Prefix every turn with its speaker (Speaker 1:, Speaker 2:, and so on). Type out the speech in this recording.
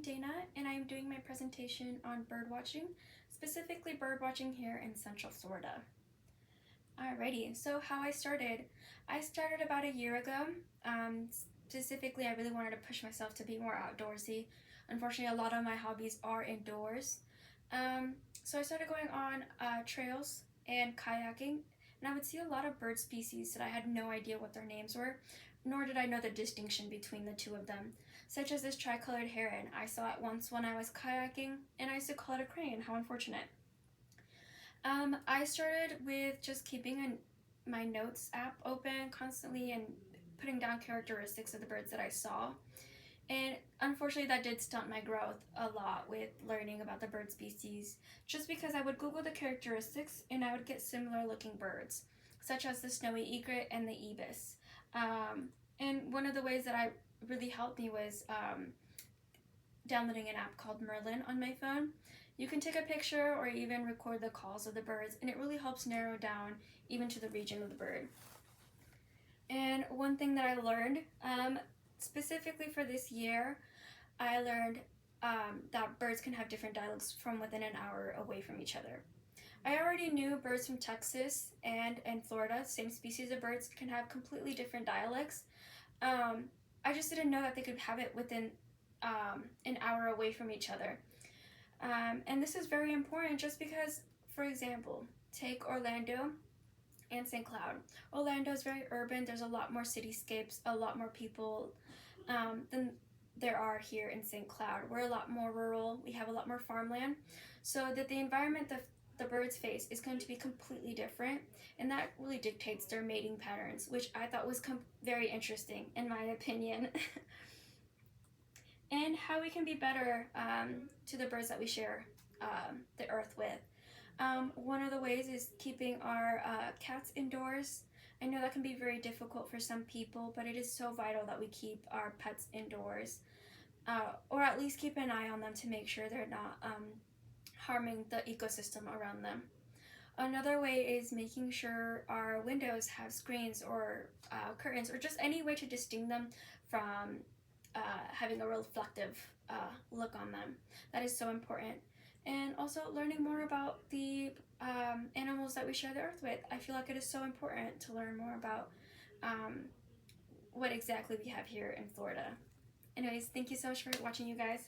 Speaker 1: Dana, and I'm doing my presentation on bird watching, specifically bird watching here in Central Florida. Alrighty, so how I started. I started about a year ago. Specifically, I really wanted to push myself to be more outdoorsy. Unfortunately, a lot of my hobbies are indoors. So I started going on trails and kayaking, and I would see a lot of bird species that I had no idea what their names were, nor did I know the distinction between the two of them, such as this tricolored heron. I saw it once when I was kayaking, and I used to call it a crane. How unfortunate. I started with just keeping my notes app open constantly and putting down characteristics of the birds that I saw. And unfortunately, that did stunt my growth a lot with learning about the bird species, just because I would Google the characteristics and I would get similar looking birds, such as the snowy egret and the ibis. And one of the ways that really helped me was downloading an app called Merlin on my phone. You can take a picture or even record the calls of the birds, and it really helps narrow down even to the region of the bird. And one thing that I learned, specifically for this year, I learned that birds can have different dialects from within an hour away from each other. I already knew birds from Texas and Florida, same species of birds, can have completely different dialects. I just didn't know that they could have it within an hour away from each other. And this is very important just because, for example, take Orlando and St. Cloud. Orlando is very urban. There's a lot more cityscapes, a lot more people than there are here in St. Cloud. We're a lot more rural. We have a lot more farmland. So that the environment that the birds face is going to be completely different, and that really dictates their mating patterns, which I thought was very interesting in my opinion. And how we can be better to the birds that we share the earth with. One of the ways is keeping our cats indoors. I know that can be very difficult for some people, but it is so vital that we keep our pets indoors, or at least keep an eye on them to make sure they're not harming the ecosystem around them. Another way is making sure our windows have screens or curtains, or just any way to distinct them from having a reflective look on them. That is so important. And also learning more about the animals that we share the earth with. I feel like it is so important to learn more about what exactly we have here in Florida. Anyways, thank you so much for watching, you guys.